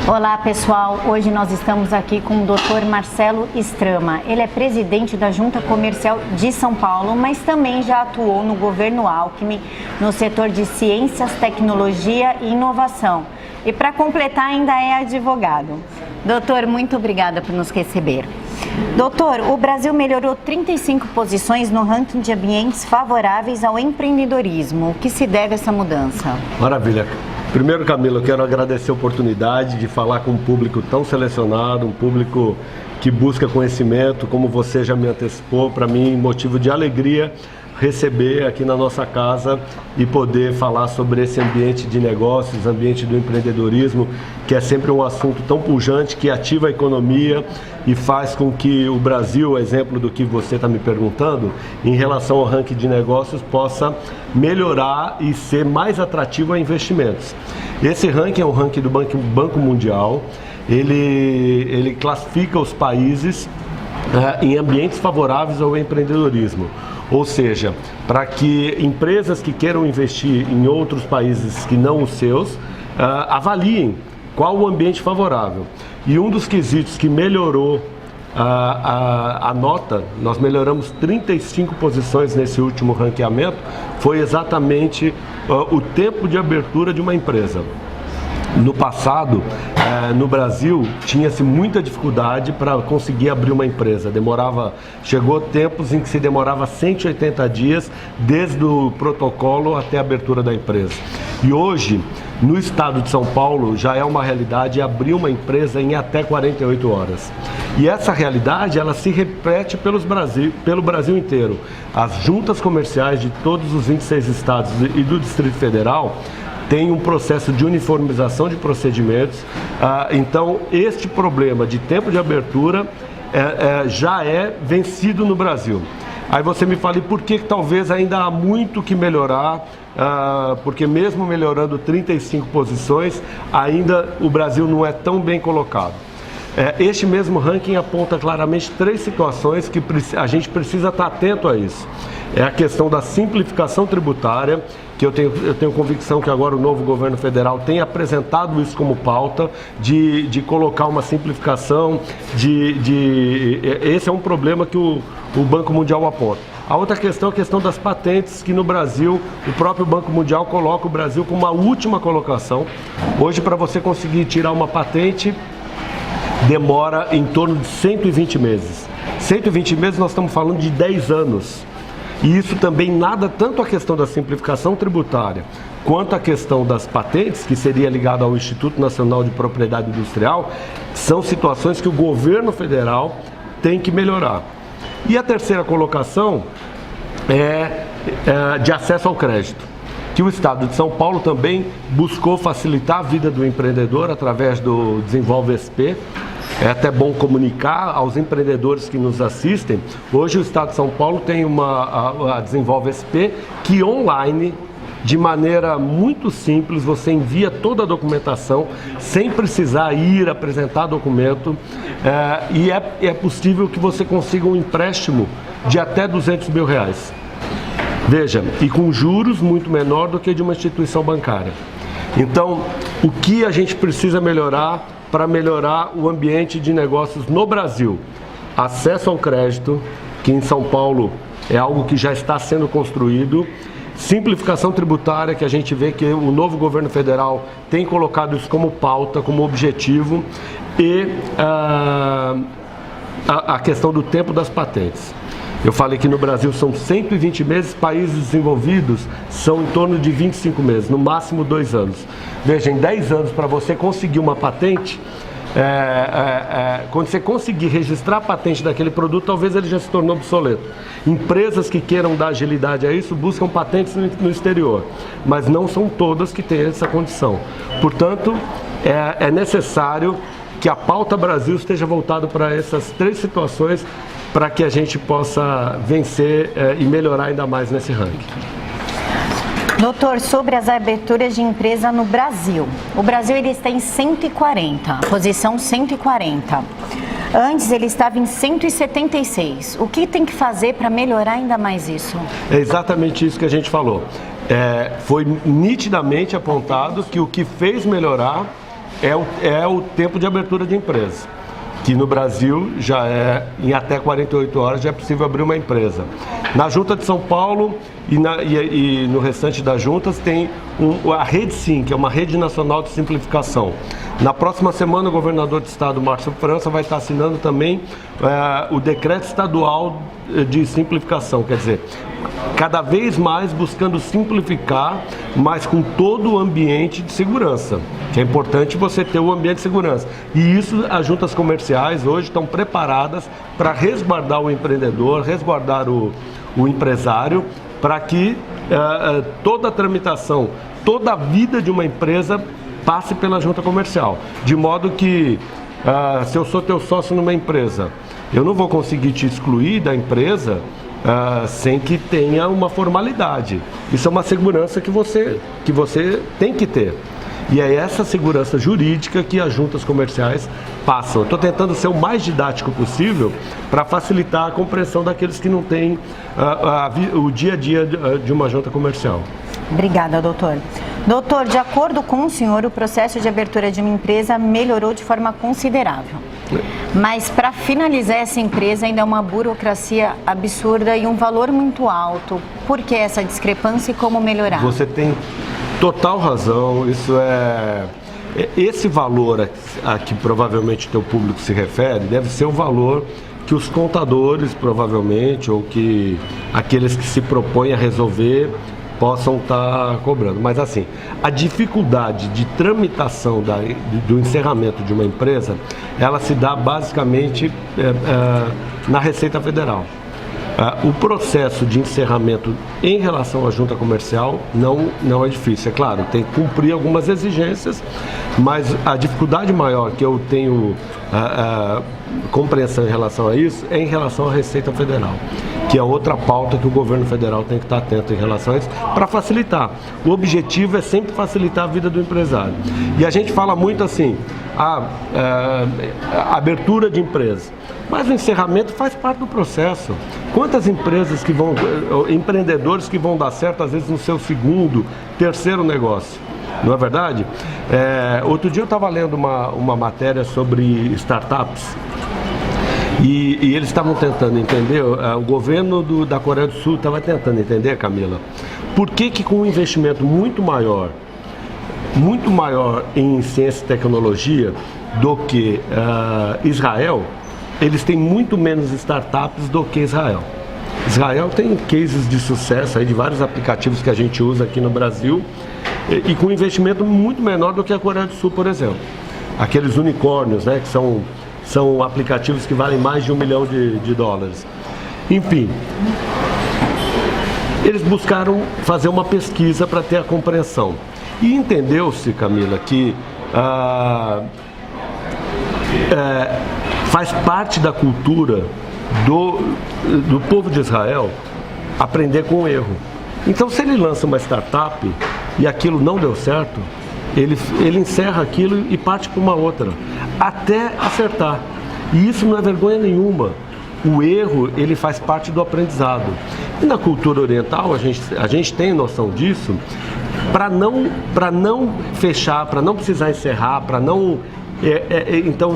Olá pessoal, hoje nós estamos aqui com o Dr. Marcelo Strama. Ele é presidente da Junta Comercial de São Paulo, mas também já atuou no governo Alckmin, no setor de ciências, tecnologia e inovação. E para completar ainda é advogado. Doutor, muito obrigada por nos receber. Doutor, o Brasil melhorou 35 posições no ranking de ambientes favoráveis ao empreendedorismo. O que se deve a essa mudança? Maravilha. Primeiro, Camila, eu quero agradecer a oportunidade de falar com um público tão selecionado, um público que busca conhecimento, como você já me antecipou. Para mim, motivo de alegria receber aqui na nossa casa e poder falar sobre esse ambiente de negócios, ambiente do empreendedorismo, que é sempre um assunto tão pujante, que ativa a economia e faz com que o Brasil, exemplo do que você está me perguntando, em relação ao ranking de negócios, possa melhorar e ser mais atrativo a investimentos. Esse ranking é um ranking do Banco Mundial. Ele classifica os países em ambientes favoráveis ao empreendedorismo. Ou seja, para que empresas que queiram investir em outros países que não os seus, avaliem qual o ambiente favorável. E um dos quesitos que melhorou a nota, nós melhoramos 35 posições nesse último ranqueamento, foi exatamente o tempo de abertura de uma empresa. No passado, no Brasil, tinha-se muita dificuldade para conseguir abrir uma empresa. Chegou tempos em que se demorava 180 dias, desde o protocolo até a abertura da empresa. E hoje, no estado de São Paulo, já é uma realidade abrir uma empresa em até 48 horas. E essa realidade, ela se repete pelo Brasil inteiro. As juntas comerciais de todos os 26 estados e do Distrito Federal tem um processo de uniformização de procedimentos. Então, este problema de tempo de abertura já é vencido no Brasil. Aí você me fala, e por que talvez ainda há muito que melhorar, porque mesmo melhorando 35 posições, ainda o Brasil não é tão bem colocado. Este mesmo ranking aponta claramente 3 situações que a gente precisa estar atento a isso. É a questão da simplificação tributária, que eu tenho convicção que agora o novo governo federal tem apresentado isso como pauta, de colocar uma simplificação, esse é um problema que o Banco Mundial aponta. A outra questão é a questão das patentes, que no Brasil, o próprio Banco Mundial coloca o Brasil como a última colocação. Hoje, para você conseguir tirar uma patente, demora em torno de 120 meses. 120 meses nós estamos falando de 10 anos. E isso também nada tanto a questão da simplificação tributária quanto a questão das patentes, que seria ligada ao Instituto Nacional de Propriedade Industrial, são situações que o governo federal tem que melhorar. E a terceira colocação é de acesso ao crédito, que o Estado de São Paulo também buscou facilitar a vida do empreendedor através do Desenvolve SP. É até bom comunicar aos empreendedores que nos assistem. Hoje o Estado de São Paulo tem a Desenvolve SP, que online, de maneira muito simples, você envia toda a documentação sem precisar ir apresentar documento, e é possível que você consiga um empréstimo de até R$200 mil. Veja, e com juros muito menor do que de uma instituição bancária. Então, o que a gente precisa melhorar para melhorar o ambiente de negócios no Brasil? Acesso ao crédito, que em São Paulo é algo que já está sendo construído. Simplificação tributária, que a gente vê que o novo governo federal tem colocado isso como pauta, como objetivo. E a questão do tempo das patentes. Eu falei que no Brasil são 120 meses, países desenvolvidos são em torno de 25 meses, no máximo 2 anos. Veja, em 10 anos, para você conseguir uma patente, quando você conseguir registrar a patente daquele produto, talvez ele já se tornou obsoleto. Empresas que queiram dar agilidade a isso buscam patentes no exterior, mas não são todas que têm essa condição. Portanto, é necessário que a pauta Brasil esteja voltada para essas 3 situações, para que a gente possa vencer e melhorar ainda mais nesse ranking. Doutor, sobre as aberturas de empresa no Brasil. O Brasil ele está em 140, posição 140. Antes ele estava em 176. O que tem que fazer para melhorar ainda mais isso? É exatamente isso que a gente falou. Foi nitidamente apontado que o que fez melhorar é o tempo de abertura de empresa, que no Brasil já em até 48 horas já é possível abrir uma empresa. Na Junta de São Paulo e no restante das juntas tem a Rede Sim, que é uma rede nacional de simplificação. Na próxima semana o governador do estado, Márcio França, vai estar assinando também o decreto estadual de simplificação, quer dizer, cada vez mais buscando simplificar, mas com todo o ambiente de segurança, que é importante você ter o ambiente de segurança. E isso as juntas comerciais hoje estão preparadas para resguardar o empreendedor, resguardar o empresário, para que toda a tramitação, toda a vida de uma empresa passe pela junta comercial. De modo que, se eu sou teu sócio numa empresa, eu não vou conseguir te excluir da empresa sem que tenha uma formalidade. Isso é uma segurança que você tem que ter. E é essa segurança jurídica que as juntas comerciais passam. Estou tentando ser o mais didático possível para facilitar a compreensão daqueles que não têm o dia a dia de uma junta comercial. Obrigada, doutor. Doutor, de acordo com o senhor, o processo de abertura de uma empresa melhorou de forma considerável. Mas para finalizar essa empresa ainda é uma burocracia absurda e um valor muito alto. Por que essa discrepância e como melhorar? Você tem total razão. Esse valor a que provavelmente o teu público se refere deve ser o valor que os contadores provavelmente, ou que aqueles que se propõem a resolver, possam estar cobrando. Mas assim, a dificuldade de tramitação do encerramento de uma empresa, ela se dá basicamente na Receita Federal. O processo de encerramento em relação à junta comercial não é difícil. É claro, tem que cumprir algumas exigências, mas a dificuldade maior que eu tenho compreensão em relação a isso é em relação à Receita Federal, que é outra pauta que o governo federal tem que estar atento em relação a isso, para facilitar. O objetivo é sempre facilitar a vida do empresário. E a gente fala muito assim, abertura de empresa. Mas o encerramento faz parte do processo. Quantas empresas empreendedores que vão dar certo, às vezes, no seu segundo, terceiro negócio? Não é verdade? Outro dia eu estava lendo uma matéria sobre startups e eles estavam tentando entender, o governo da Coreia do Sul estava tentando entender, Camila, por que com um investimento muito maior em ciência e tecnologia do que Israel, eles têm muito menos startups do que Israel. Israel tem cases de sucesso aí de vários aplicativos que a gente usa aqui no Brasil e com investimento muito menor do que a Coreia do Sul, por exemplo. Aqueles unicórnios, né, que são aplicativos que valem mais de $1 milhão. Enfim, eles buscaram fazer uma pesquisa para ter a compreensão. E entendeu-se, Camila, que faz parte da cultura do povo de Israel aprender com o erro. Então, se ele lança uma startup e aquilo não deu certo, ele encerra aquilo e parte para uma outra, até acertar. E isso não é vergonha nenhuma. O erro, ele faz parte do aprendizado. E na cultura oriental, a gente tem noção disso, para não fechar, para não precisar encerrar, para não... então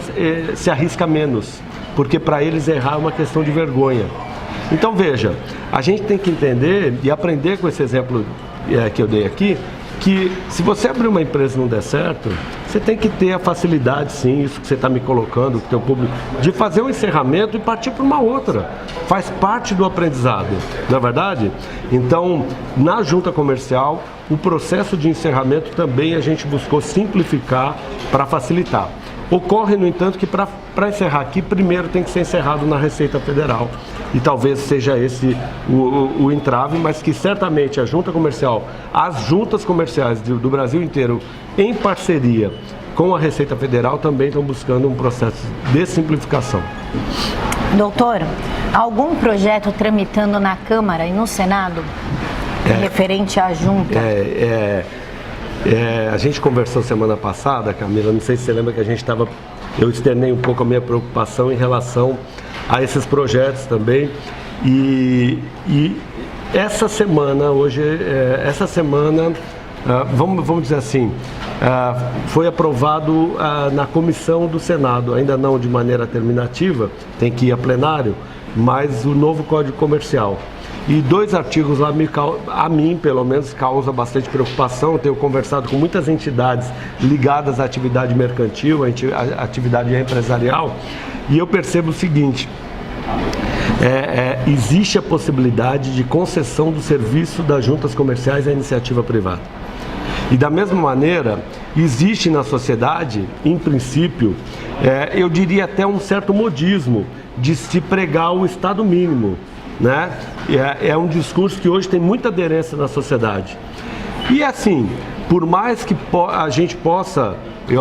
se arrisca menos, porque para eles errar é uma questão de vergonha. Então veja, a gente tem que entender e aprender com esse exemplo que eu dei aqui, que se você abrir uma empresa e não der certo, você tem que ter a facilidade, sim, isso que você está me colocando, que o teu público, de fazer um encerramento e partir para uma outra. Faz parte do aprendizado, não é verdade? Então, na junta comercial, o processo de encerramento também a gente buscou simplificar para facilitar. Ocorre, no entanto, que para encerrar aqui, primeiro tem que ser encerrado na Receita Federal. E talvez seja esse o entrave, mas que certamente a junta comercial, as juntas comerciais do Brasil inteiro, em parceria com a Receita Federal, também estão buscando um processo de simplificação. Doutor, algum projeto tramitando na Câmara e no Senado referente à junta? A gente conversou semana passada, Camila, não sei se você lembra que eu externei um pouco a minha preocupação em relação a esses projetos também, e essa semana, vamos dizer assim, foi aprovado na comissão do Senado, ainda não de maneira terminativa, tem que ir a plenário, mas o novo Código Comercial. E 2 artigos lá, a mim, pelo menos, causa bastante preocupação. Eu tenho conversado com muitas entidades ligadas à atividade mercantil, à atividade empresarial, e eu percebo o seguinte: existe a possibilidade de concessão do serviço das juntas comerciais à iniciativa privada. E da mesma maneira, existe na sociedade, em princípio, eu diria até um certo modismo de se pregar o Estado mínimo, né? É um discurso que hoje tem muita aderência na sociedade. E assim, por mais que a gente possa,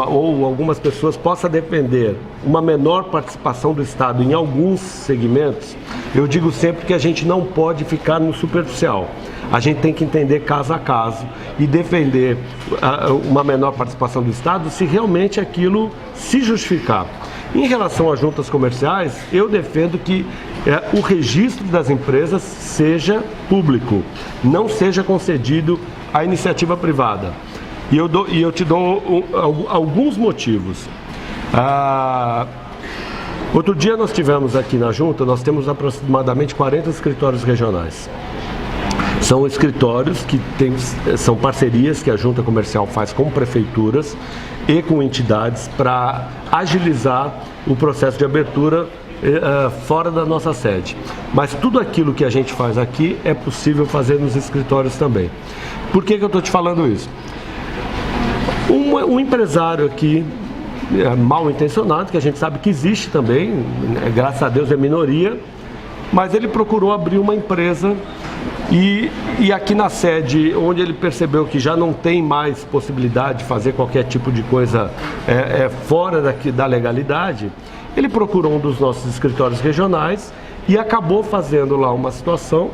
ou algumas pessoas possam defender uma menor participação do Estado em alguns segmentos, eu digo sempre que a gente não pode ficar no superficial. A gente tem que entender caso a caso e defender uma menor participação do Estado se realmente aquilo se justificar. Em relação às juntas comerciais, eu defendo que o registro das empresas seja público, não seja concedido à iniciativa privada. E eu te dou alguns motivos. Outro dia nós tivemos aqui na junta, nós temos aproximadamente 40 escritórios regionais. São escritórios que são parcerias que a junta comercial faz com prefeituras e com entidades para agilizar o processo de abertura fora da nossa sede. Mas tudo aquilo que a gente faz aqui é possível fazer nos escritórios também. Por que eu estou te falando isso? Um empresário aqui, mal intencionado, que a gente sabe que existe também, graças a Deus é minoria, mas ele procurou abrir uma empresa e aqui na sede, onde ele percebeu que já não tem mais possibilidade de fazer qualquer tipo de coisa fora da legalidade, ele procurou um dos nossos escritórios regionais e acabou fazendo lá uma situação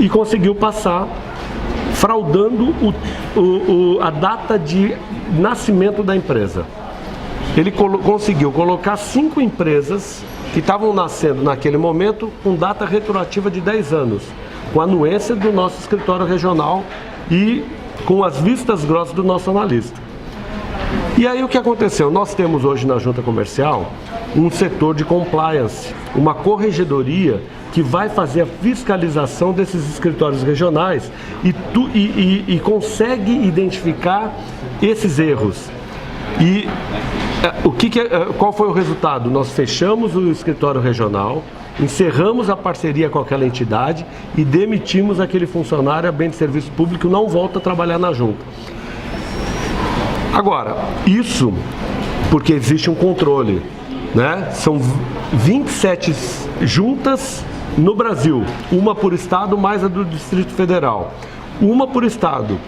e conseguiu passar, fraudando a data de nascimento da empresa. Ele conseguiu colocar 5 empresas que estavam nascendo naquele momento com data retroativa de 10 anos, com a anuência do nosso escritório regional e com as vistas grossas do nosso analista. E aí o que aconteceu? Nós temos hoje na junta comercial um setor de compliance, uma corregedoria que vai fazer a fiscalização desses escritórios regionais e consegue identificar esses erros. E qual foi o resultado? Nós fechamos o escritório regional, encerramos a parceria com aquela entidade e demitimos aquele funcionário a bem de serviço público, não volta a trabalhar na junta. Agora, isso porque existe um controle, né? São 27 juntas no Brasil, uma por estado mais a do Distrito Federal, uma por estado.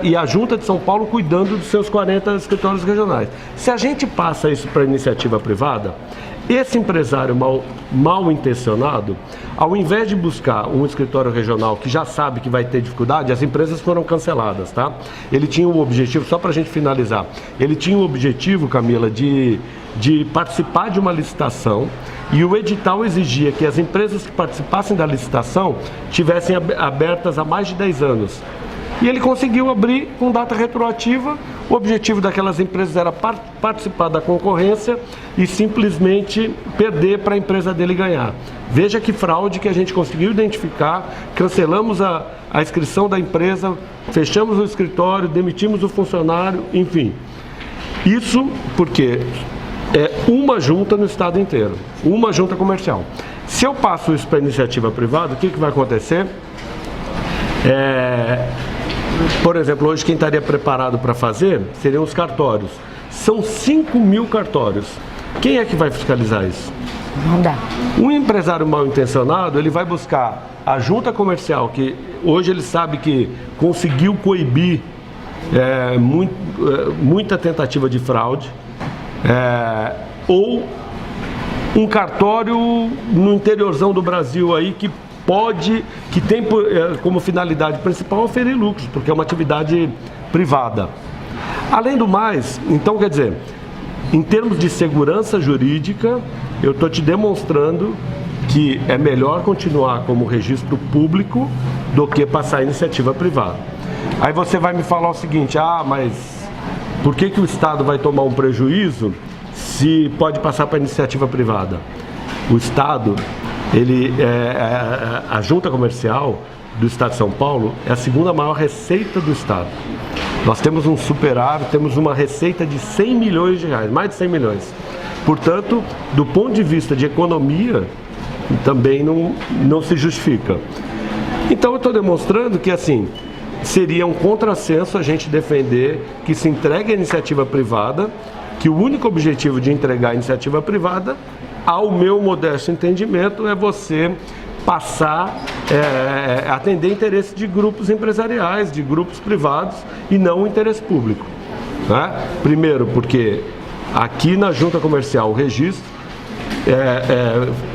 E a Junta de São Paulo cuidando dos seus 40 escritórios regionais. Se a gente passa isso para a iniciativa privada, esse empresário mal intencionado, ao invés de buscar um escritório regional que já sabe que vai ter dificuldade, as empresas foram canceladas, tá? Ele tinha um objetivo, só para a gente finalizar, ele tinha um objetivo, Camila, de participar de uma licitação, e o edital exigia que as empresas que participassem da licitação tivessem abertas há mais de 10 anos. E ele conseguiu abrir com data retroativa. O objetivo daquelas empresas era participar da concorrência e simplesmente perder para a empresa dele ganhar. Veja que fraude que a gente conseguiu identificar, cancelamos a inscrição da empresa, fechamos o escritório, demitimos o funcionário, enfim. Isso porque é uma junta no estado inteiro, uma junta comercial. Se eu passo isso para a iniciativa privada, o que vai acontecer? Por exemplo, hoje quem estaria preparado para fazer seriam os cartórios. São 5.000 cartórios. Quem é que vai fiscalizar isso? Não dá. Um empresário mal intencionado, ele vai buscar a junta comercial, que hoje ele sabe que conseguiu coibir muita tentativa de fraude, ou um cartório no interiorzão do Brasil aí que tem como finalidade principal oferir lucros, porque é uma atividade privada. Além do mais, então, quer dizer, em termos de segurança jurídica, eu estou te demonstrando que é melhor continuar como registro público do que passar a iniciativa privada. Aí você vai me falar o seguinte: mas Por que o Estado vai tomar um prejuízo se pode passar para a iniciativa privada? O Estado, a junta comercial do Estado de São Paulo é a segunda maior receita do Estado. Nós temos um superávit, temos uma receita de 100 milhões de reais, mais de 100 milhões. Portanto, do ponto de vista de economia, também não se justifica. Então eu estou demonstrando que assim, seria um contrassenso a gente defender que se entregue a iniciativa privada, que o único objetivo de entregar a iniciativa privada, ao meu modesto entendimento, é você passar a atender interesses de grupos empresariais, de grupos privados e não o interesse público. Né? Primeiro, porque aqui na junta comercial o registro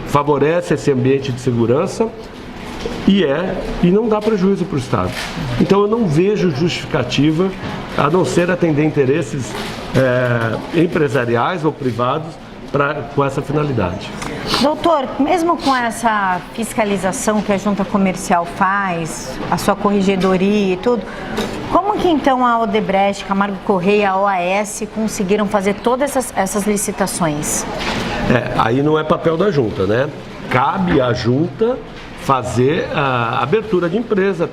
favorece esse ambiente de segurança e não dá prejuízo para o Estado. Então eu não vejo justificativa a não ser atender interesses empresariais ou privados com essa finalidade. Doutor, mesmo com essa fiscalização que a junta comercial faz, a sua corregedoria e tudo, como que então a Odebrecht, Camargo Corrêa, a OAS conseguiram fazer todas essas licitações? Aí não é papel da junta, né? Cabe à junta fazer a abertura de empresa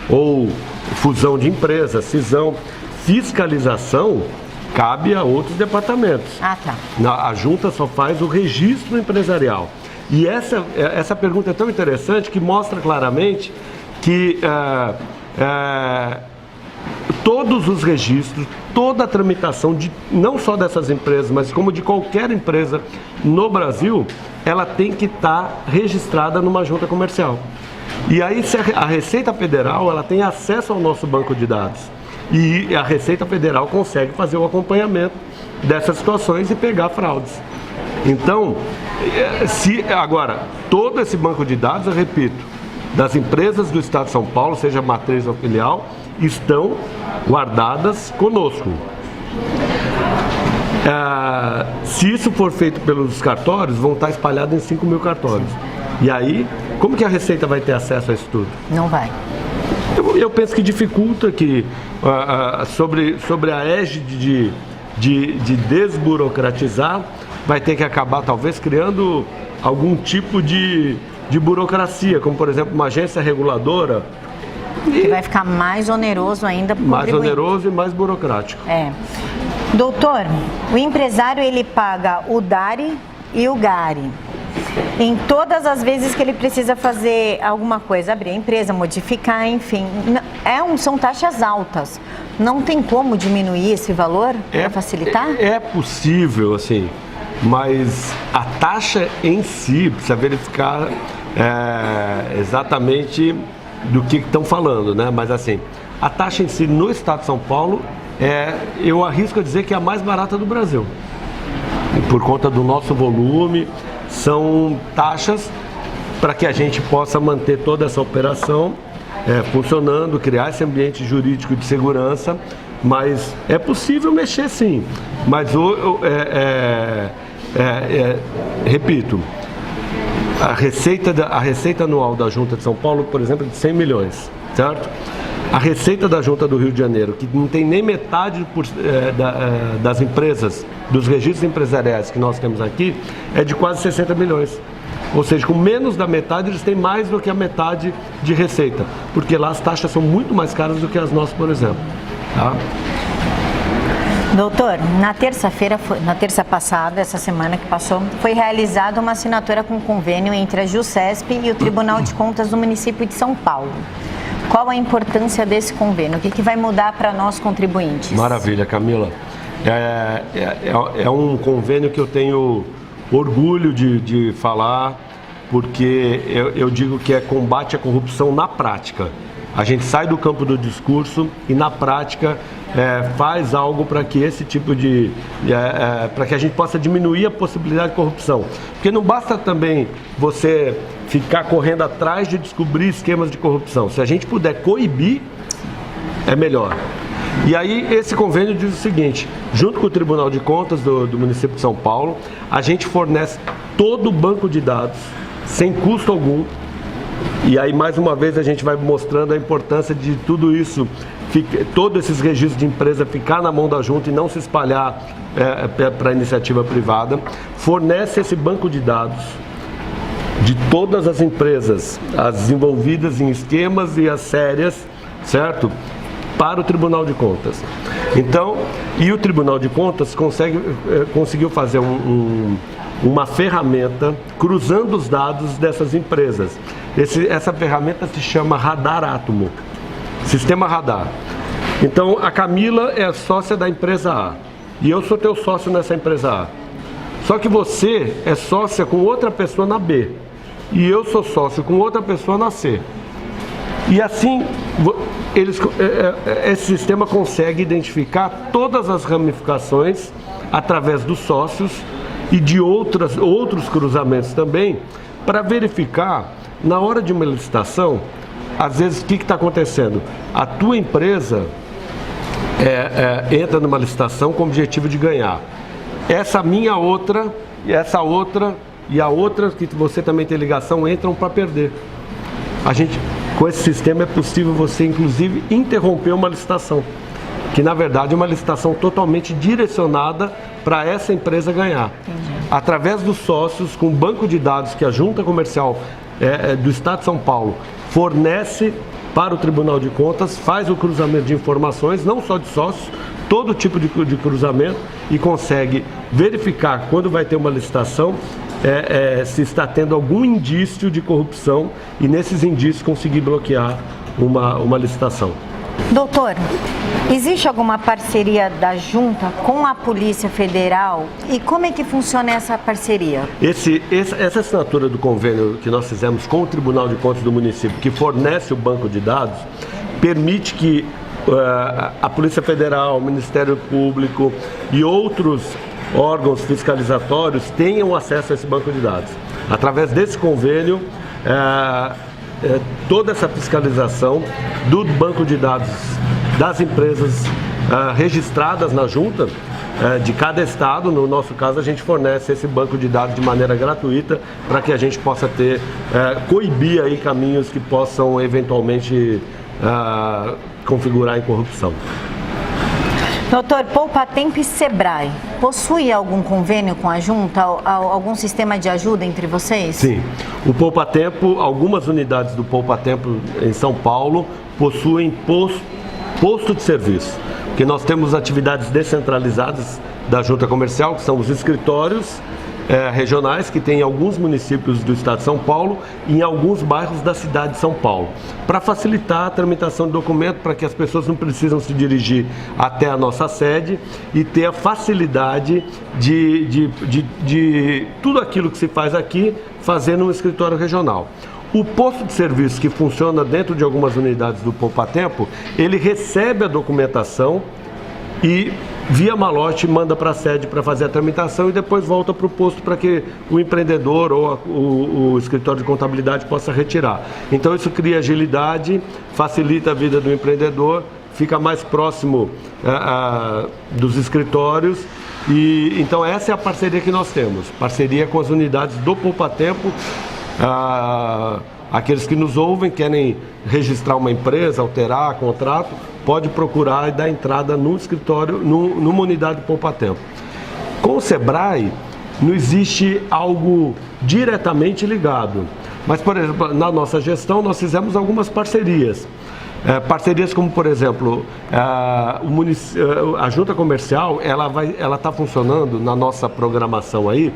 ou fusão de empresa, cisão. Fiscalização cabe a outros departamentos. Ah, tá. A junta só faz o registro empresarial. E essa pergunta é tão interessante que mostra claramente que todos os registros, toda a tramitação, não só dessas empresas, mas como de qualquer empresa no Brasil, ela tem que estar registrada numa junta comercial. E aí se a Receita Federal ela tem acesso ao nosso banco de dados. E a Receita Federal consegue fazer o acompanhamento dessas situações e pegar fraudes. Então, agora, todo esse banco de dados, eu repito, das empresas do Estado de São Paulo, seja matriz ou filial, estão guardadas conosco. Se isso for feito pelos cartórios, vão estar espalhados em 5 mil cartórios. E aí, como que a Receita vai ter acesso a isso tudo? Não vai. Eu penso que dificulta que, sobre a égide de desburocratizar, vai ter que acabar talvez criando algum tipo de burocracia, como por exemplo uma agência reguladora. Que vai ficar mais oneroso ainda para o mais oneroso e mais burocrático. Doutor, o empresário ele paga o DARI e o GARI em todas as vezes que ele precisa fazer alguma coisa, abrir a empresa, modificar, enfim. São taxas altas. Não tem como diminuir esse valor para facilitar? É possível, assim, mas a taxa em si precisa verificar exatamente do que estão falando, né? Mas assim, a taxa em si no Estado de São Paulo eu arrisco a dizer que é a mais barata do Brasil. Por conta do nosso volume, são taxas para que a gente possa manter toda essa operação funcionando, criar esse ambiente jurídico de segurança, mas é possível mexer sim. Mas repito, a receita anual da Junta de São Paulo, por exemplo, é de 100 milhões, certo? A receita da Junta do Rio de Janeiro, que não tem nem metade das empresas, dos registros empresariais que nós temos aqui, é de quase 60 milhões. Ou seja, com menos da metade, eles têm mais do que a metade de receita, porque lá as taxas são muito mais caras do que as nossas, por exemplo. Tá? Doutor, na terça passada, essa semana que passou, foi realizada uma assinatura com convênio entre a JuSesp e o Tribunal de Contas do município de São Paulo. Qual a importância desse convênio? O que vai mudar para nós contribuintes? Maravilha, Camila. É um convênio que eu tenho orgulho de falar, porque eu digo que é combate à corrupção na prática. A gente sai do campo do discurso e na prática faz algo para que esse tipo para que a gente possa diminuir a possibilidade de corrupção. Porque não basta também você ficar correndo atrás de descobrir esquemas de corrupção. Se a gente puder coibir, é melhor. E aí esse convênio diz o seguinte: junto com o Tribunal de Contas do município de São Paulo, a gente fornece todo o banco de dados, sem custo algum. E aí mais uma vez a gente vai mostrando a importância de tudo isso todos esses registros de empresa ficar na mão da junta e não se espalhar para a iniciativa privada. Fornece esse banco de dados de todas as empresas, as envolvidas em esquemas e as sérias, certo? Para o Tribunal de Contas. Então, e o Tribunal de Contas conseguiu fazer uma ferramenta cruzando os dados dessas empresas. Essa ferramenta se chama Radar Átomo, Sistema Radar. Então, a Camila é sócia da empresa A e eu sou teu sócio nessa empresa A. Só que você é sócia com outra pessoa na B e eu sou sócio com outra pessoa na C. E assim, esse sistema consegue identificar todas as ramificações através dos sócios e de outros cruzamentos também, para verificar, na hora de uma licitação, às vezes o que está acontecendo? A tua empresa entra numa licitação com o objetivo de ganhar. Essa minha outra, e essa outra, e a outra que você também tem ligação, entram para perder. Com esse sistema é possível você, inclusive, interromper uma licitação, que na verdade é uma licitação totalmente direcionada para essa empresa ganhar. Entendi. Através dos sócios, com o banco de dados que a Junta Comercial do Estado de São Paulo fornece para o Tribunal de Contas, faz o cruzamento de informações, não só de sócios, todo tipo de cruzamento, e consegue verificar quando vai ter uma licitação, se está tendo algum indício de corrupção e nesses indícios conseguir bloquear uma licitação. Doutor, existe alguma parceria da Junta com a Polícia Federal e como é que funciona essa parceria? Essa assinatura do convênio que nós fizemos com o Tribunal de Contas do município, que fornece o banco de dados, permite que a Polícia Federal, o Ministério Público e outros órgãos fiscalizatórios tenham acesso a esse banco de dados. Através desse convênio, toda essa fiscalização do banco de dados das empresas registradas na junta de cada estado, no nosso caso a gente fornece esse banco de dados de maneira gratuita para que a gente possa coibir aí caminhos que possam eventualmente configurar em corrupção. Doutor, Poupatempo e Sebrae, possui algum convênio com a Junta, algum sistema de ajuda entre vocês? Sim, o Poupatempo, algumas unidades do Poupatempo em São Paulo possuem posto de serviço, porque nós temos atividades descentralizadas da Junta Comercial, que são os escritórios regionais, que tem em alguns municípios do estado de São Paulo e em alguns bairros da cidade de São Paulo, para facilitar a tramitação de documento, para que as pessoas não precisam se dirigir até a nossa sede e ter a facilidade de tudo aquilo que se faz aqui, fazer num escritório regional. O posto de serviço que funciona dentro de algumas unidades do Poupatempo, ele recebe a documentação e via malote manda para a sede para fazer a tramitação e depois volta para o posto para que o empreendedor ou o escritório de contabilidade possa retirar. Então isso cria agilidade, facilita a vida do empreendedor, fica mais próximo dos escritórios e então essa é a parceria que nós temos, parceria com as unidades do Poupatempo. Aqueles que nos ouvem, querem registrar uma empresa, alterar contrato, pode procurar e dar entrada no escritório, numa unidade de Poupatempo. Com o Sebrae, não existe algo diretamente ligado. Mas, por exemplo, na nossa gestão, nós fizemos algumas parcerias. Parcerias como, por exemplo, a Junta Comercial, ela está funcionando na nossa programação aí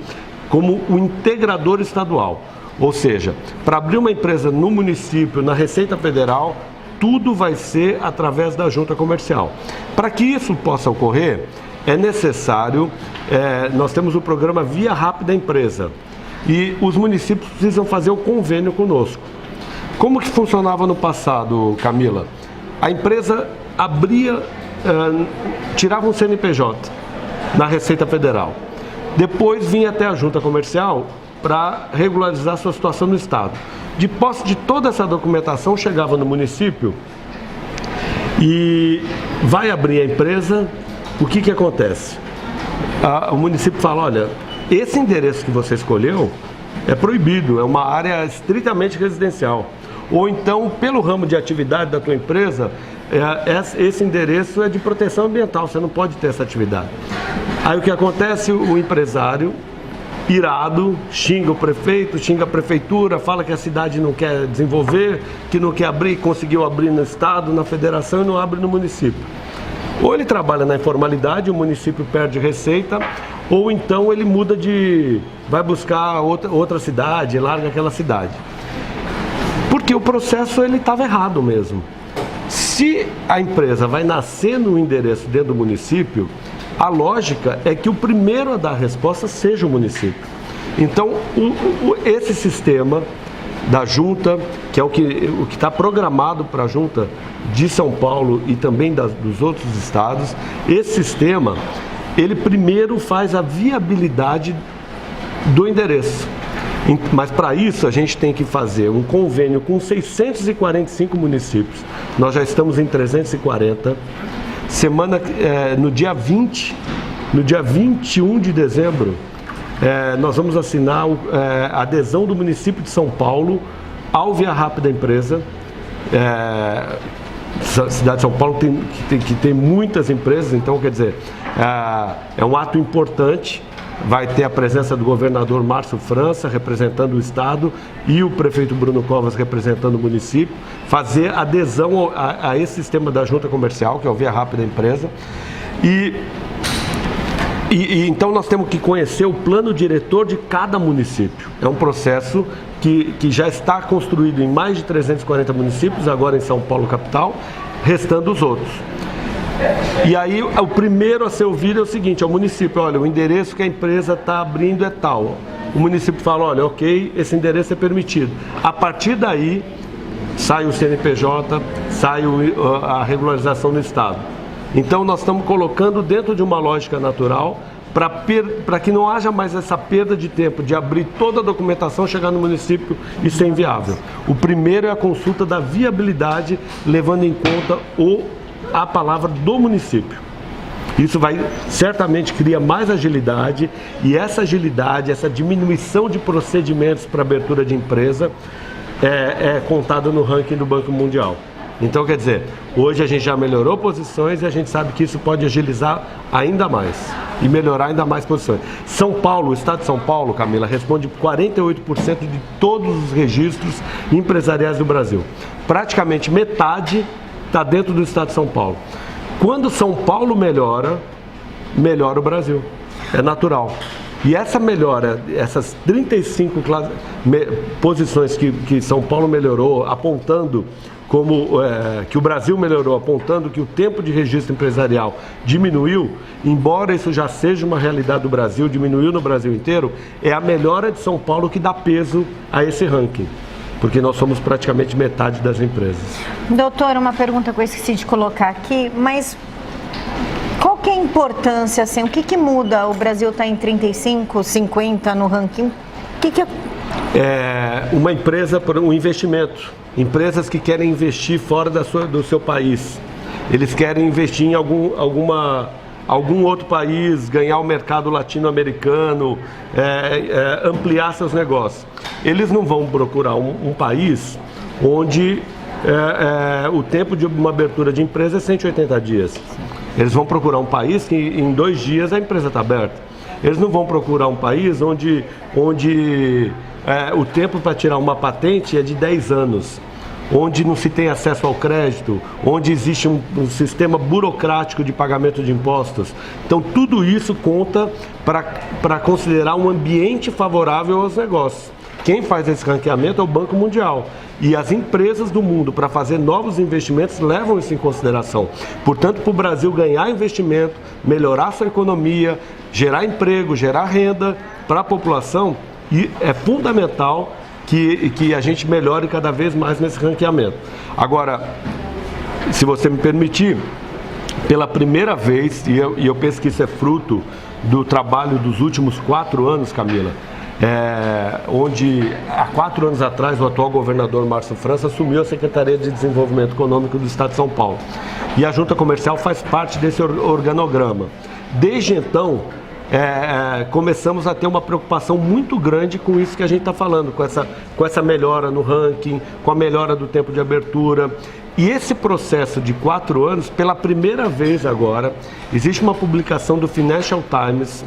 como o integrador estadual. Ou seja, para abrir uma empresa no município, na Receita Federal, tudo vai ser através da Junta Comercial. Para que isso possa ocorrer, é necessário, nós temos o programa Via Rápida Empresa e os municípios precisam fazer o convênio conosco. Como que funcionava no passado, Camila? A empresa abria, tirava um CNPJ na Receita Federal, depois vinha até a Junta Comercial para regularizar sua situação no estado. De posse de toda essa documentação, chegava no município e vai abrir a empresa, o que acontece? O município fala, olha, esse endereço que você escolheu é proibido, é uma área estritamente residencial. Ou então, pelo ramo de atividade da tua empresa, esse endereço é de proteção ambiental, você não pode ter essa atividade. Aí o que acontece? O empresário, irado, xinga o prefeito, xinga a prefeitura, fala que a cidade não quer desenvolver, que não quer abrir, conseguiu abrir no estado, na federação e não abre no município. Ou ele trabalha na informalidade, o município perde receita, ou então ele vai buscar outra cidade, larga aquela cidade. Porque o processo ele estava errado mesmo. Se a empresa vai nascer no endereço dentro do município, a lógica é que o primeiro a dar a resposta seja o município. Então, esse sistema da junta, que é o que está programado para a junta de São Paulo e também dos outros estados, esse sistema, ele primeiro faz a viabilidade do endereço. Mas para isso a gente tem que fazer um convênio com 645 municípios. Nós já estamos em 340. No dia 21 de dezembro, nós vamos assinar a adesão do município de São Paulo ao Via Rápida Empresa. A cidade de São Paulo tem muitas empresas, então quer dizer, é um ato importante. Vai ter a presença do governador Márcio França, representando o estado, e o prefeito Bruno Covas, representando o município, fazer adesão a esse sistema da junta comercial, que é o Via Rápida Empresa. E então nós temos que conhecer o plano diretor de cada município. É um processo que já está construído em mais de 340 municípios, agora em São Paulo capital, restando os outros. E aí o primeiro a ser ouvido é o seguinte, ao município: olha, o endereço que a empresa está abrindo é tal. O município fala: olha, ok, esse endereço é permitido. A partir daí sai o CNPJ, sai a regularização no estado. Então nós estamos colocando dentro de uma lógica natural para que não haja mais essa perda de tempo de abrir toda a documentação, chegar no município e ser inviável. O primeiro é a consulta da viabilidade, levando em conta a palavra do município. Isso certamente cria mais agilidade, e essa agilidade, essa diminuição de procedimentos para abertura de empresa é contada no ranking do Banco Mundial. Então, quer dizer, hoje a gente já melhorou posições e a gente sabe que isso pode agilizar ainda mais e melhorar ainda mais posições. São Paulo, o estado de São Paulo, Camila, responde 48% de todos os registros empresariais do Brasil. Praticamente metade está dentro do estado de São Paulo. Quando São Paulo melhora o Brasil. É natural. E essa melhora, essas 35 posições que São Paulo melhorou, apontando que o Brasil melhorou, apontando que o tempo de registro empresarial diminuiu, embora isso já seja uma realidade do Brasil, diminuiu no Brasil inteiro, é a melhora de São Paulo que dá peso a esse ranking. Porque nós somos praticamente metade das empresas. Doutor, uma pergunta que eu esqueci de colocar aqui, mas qual que é a importância, assim, o que muda? O Brasil está em 35, 50 no ranking, uma empresa, um investimento. Empresas que querem investir fora do seu país. Eles querem investir em algum outro país, ganhar o mercado latino-americano, ampliar seus negócios. Eles não vão procurar um país onde o tempo de uma abertura de empresa é 180 dias. Eles vão procurar um país que em 2 dias a empresa está aberta. Eles não vão procurar um país onde o tempo para tirar uma patente é de 10 anos. Onde não se tem acesso ao crédito, onde existe um sistema burocrático de pagamento de impostos. Então, tudo isso conta para considerar um ambiente favorável aos negócios. Quem faz esse ranqueamento é o Banco Mundial. E as empresas do mundo, para fazer novos investimentos, levam isso em consideração. Portanto, para o Brasil ganhar investimento, melhorar sua economia, gerar emprego, gerar renda para a população, é fundamental que a gente melhore cada vez mais nesse ranqueamento. Agora, se você me permitir, pela primeira vez, e eu penso que isso é fruto do trabalho dos últimos 4 anos, Camila, onde há 4 anos atrás o atual governador Márcio França assumiu a Secretaria de Desenvolvimento Econômico do Estado de São Paulo. E a Junta Comercial faz parte desse organograma. Desde então, começamos a ter uma preocupação muito grande com isso que a gente está falando, com essa melhora no ranking, com a melhora do tempo de abertura. E esse processo de 4 anos, pela primeira vez agora, existe uma publicação do Financial Times,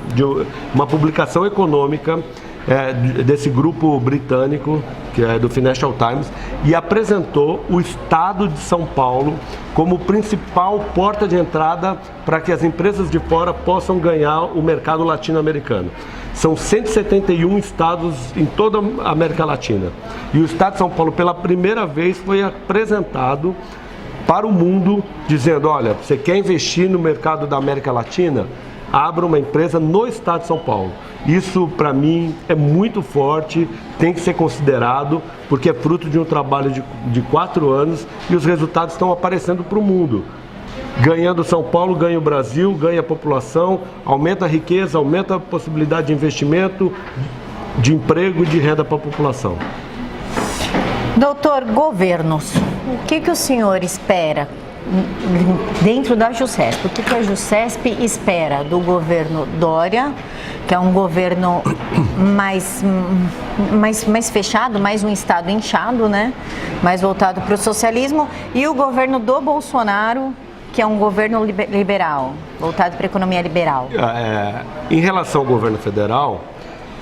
uma publicação econômica desse grupo britânico, que é do Financial Times, e apresentou o estado de São Paulo como principal porta de entrada para que as empresas de fora possam ganhar o mercado latino-americano. São 171 estados em toda a América Latina. E o estado de São Paulo, pela primeira vez, foi apresentado para o mundo, dizendo, olha, você quer investir no mercado da América Latina? Abra uma empresa no estado de São Paulo. Isso, para mim, é muito forte, tem que ser considerado, porque é fruto de um trabalho de 4 anos e os resultados estão aparecendo para o mundo. Ganhando São Paulo, ganha o Brasil, ganha a população, aumenta a riqueza, aumenta a possibilidade de investimento, de emprego e de renda para a população. Doutor, governos, o que o senhor espera dentro da JUSCESP? O que a JUSCESP espera do governo Dória, que é um governo mais fechado, mais um estado inchado, né? Mais voltado para o socialismo, e o governo do Bolsonaro, que é um governo liberal, voltado para a economia liberal? Em relação ao governo federal,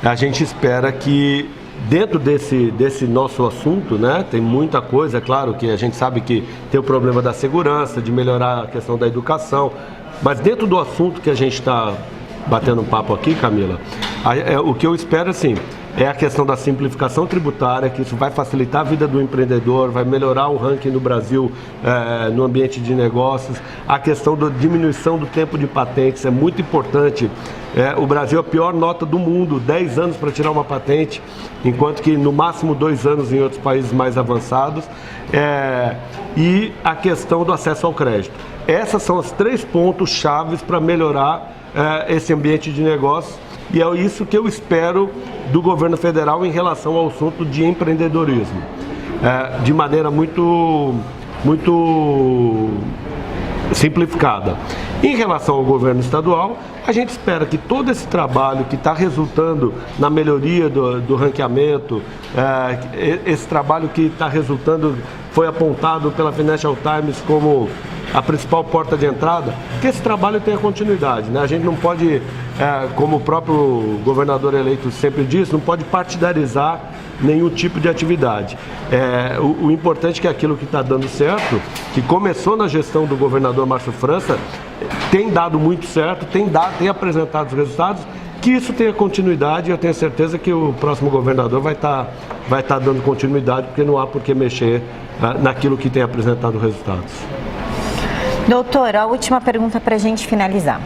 a gente espera que dentro desse nosso assunto, né, tem muita coisa, é claro que a gente sabe que tem o problema da segurança, de melhorar a questão da educação, mas dentro do assunto que a gente está batendo um papo aqui, Camila, o que eu espero, assim, é a questão da simplificação tributária, que isso vai facilitar a vida do empreendedor, vai melhorar o ranking no Brasil no ambiente de negócios, a questão da diminuição do tempo de patentes é muito importante. O Brasil é a pior nota do mundo, 10 anos para tirar uma patente, enquanto que no máximo 2 anos em outros países mais avançados, e a questão do acesso ao crédito. Essas são os 3 pontos chaves para melhorar esse ambiente de negócios, e é isso que eu espero do governo federal em relação ao assunto de empreendedorismo, de maneira muito simplificada. Em relação ao governo estadual, a gente espera que todo esse trabalho que está resultando na melhoria do ranqueamento, esse trabalho que está resultando, foi apontado pela Financial Times como a principal porta de entrada, que esse trabalho tenha continuidade, né? A gente não pode, como o próprio governador eleito sempre diz, não pode partidarizar nenhum tipo de atividade. O importante é que aquilo que está dando certo, que começou na gestão do governador Márcio França, tem dado muito certo, tem apresentado os resultados, que isso tenha continuidade, e eu tenho certeza que o próximo governador vai estar dando continuidade, porque não há por que mexer naquilo que tem apresentado resultados. Doutor, a última pergunta para a gente finalizar.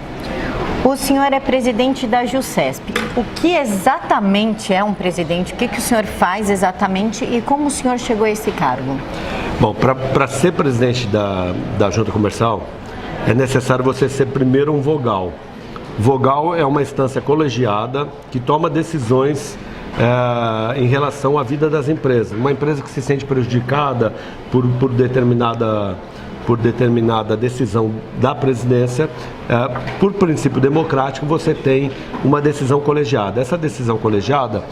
O senhor é presidente da JUSCESP. O que exatamente é um presidente? O que o senhor faz exatamente e como o senhor chegou a esse cargo? Bom, para ser presidente da Junta Comercial, é necessário você ser primeiro um vogal. Vogal é uma instância colegiada que toma decisões em relação à vida das empresas. Uma empresa que se sente prejudicada por determinada decisão da presidência, por princípio democrático, você tem uma decisão colegiada. Essa decisão colegiada,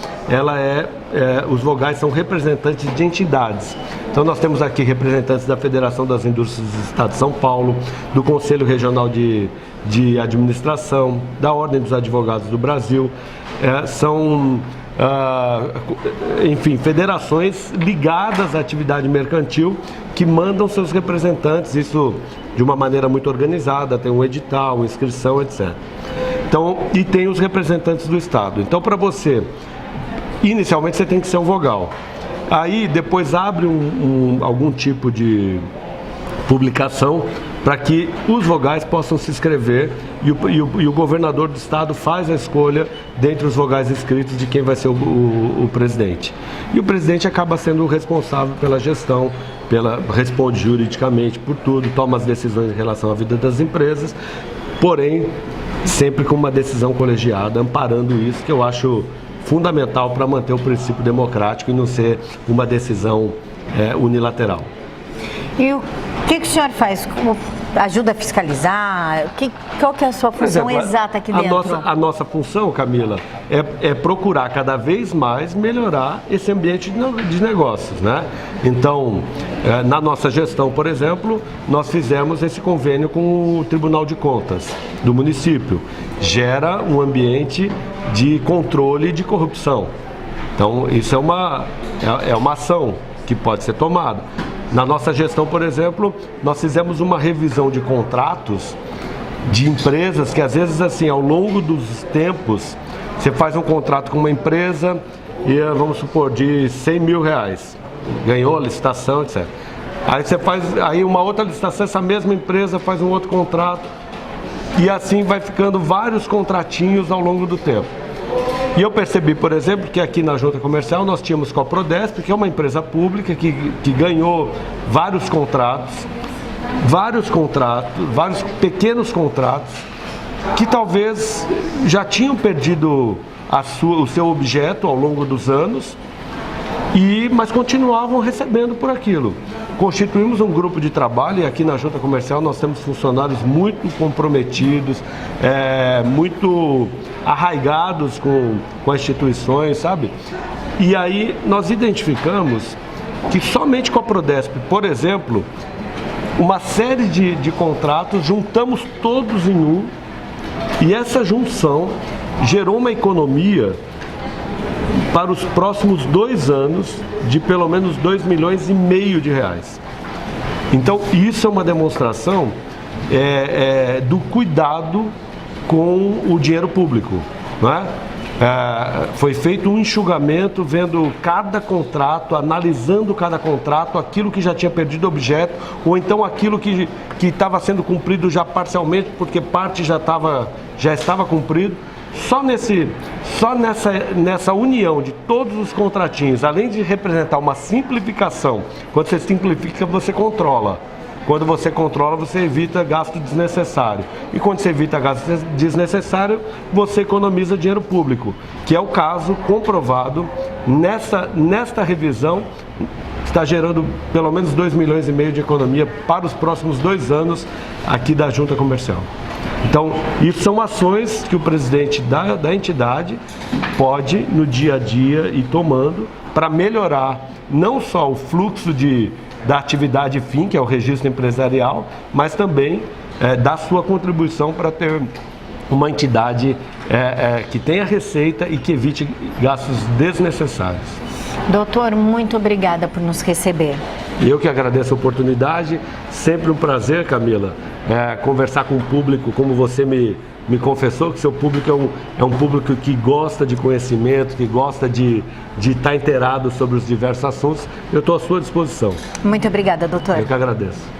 os vogais são representantes de entidades. Então nós temos aqui representantes da Federação das Indústrias do Estado de São Paulo, do Conselho Regional de Administração, da Ordem dos Advogados do Brasil, enfim, federações ligadas à atividade mercantil que mandam seus representantes, isso de uma maneira muito organizada, tem um edital, inscrição, etc. Então, e tem os representantes do Estado. Então, para você, inicialmente você tem que ser um vogal. Aí, depois abre algum tipo de publicação para que os vogais possam se inscrever e o governador do estado faz a escolha dentre os vogais inscritos de quem vai ser o presidente. E o presidente acaba sendo o responsável pela gestão, responde juridicamente por tudo, toma as decisões em relação à vida das empresas, porém sempre com uma decisão colegiada, amparando isso, que eu acho fundamental para manter o princípio democrático e não ser uma decisão unilateral. E o que o senhor faz ajuda a fiscalizar? Qual que é a sua função exata aqui dentro? A nossa função, Camila, é procurar cada vez mais melhorar esse ambiente de negócios, né? Então, na nossa gestão, por exemplo, nós fizemos esse convênio com o Tribunal de Contas do município. Gera um ambiente de controle de corrupção. Então, isso é uma ação que pode ser tomada. Na nossa gestão, por exemplo, nós fizemos uma revisão de contratos de empresas que, às vezes, assim, ao longo dos tempos, você faz um contrato com uma empresa e, vamos supor, de R$100 mil, ganhou a licitação, etc. Aí você faz uma outra licitação, essa mesma empresa faz um outro contrato e assim vai ficando vários contratinhos ao longo do tempo. E eu percebi, por exemplo, que aqui na Junta Comercial nós tínhamos com a Prodesp, que é uma empresa pública que ganhou vários pequenos contratos, que talvez já tinham perdido o seu objeto ao longo dos anos, mas continuavam recebendo por aquilo. Constituímos um grupo de trabalho e aqui na Junta Comercial nós temos funcionários muito comprometidos, muito arraigados com as instituições, sabe? E aí nós identificamos que somente com a Prodesp, por exemplo, uma série de contratos, juntamos todos em um, e essa junção gerou uma economia para os próximos 2 anos de pelo menos R$2,5 milhões. Então isso é uma demonstração do cuidado com o dinheiro público, não é? Foi feito um enxugamento, vendo cada contrato, analisando cada contrato, aquilo que já tinha perdido objeto, ou então aquilo que estava sendo cumprido já parcialmente, porque parte já estava cumprido. Só nessa união de todos os contratinhos, além de representar uma simplificação, quando você simplifica, você controla. Quando você controla, você evita gasto desnecessário. E quando você evita gasto desnecessário, você economiza dinheiro público, que é o caso comprovado nesta revisão, está gerando pelo menos R$2,5 milhões de economia para os próximos 2 anos aqui da Junta Comercial. Então, isso são ações que o presidente da entidade pode, no dia a dia, ir tomando para melhorar não só o fluxo da atividade fim, que é o registro empresarial, mas também dar sua contribuição para ter uma entidade que tenha receita e que evite gastos desnecessários. Doutor, muito obrigada por nos receber. Eu que agradeço a oportunidade, sempre um prazer, Camila, conversar com o público, como você me confessou, que seu público é um público que gosta de conhecimento, que gosta de estar inteirado sobre os diversos assuntos. Eu estou à sua disposição. Muito obrigada, doutor. Eu que agradeço.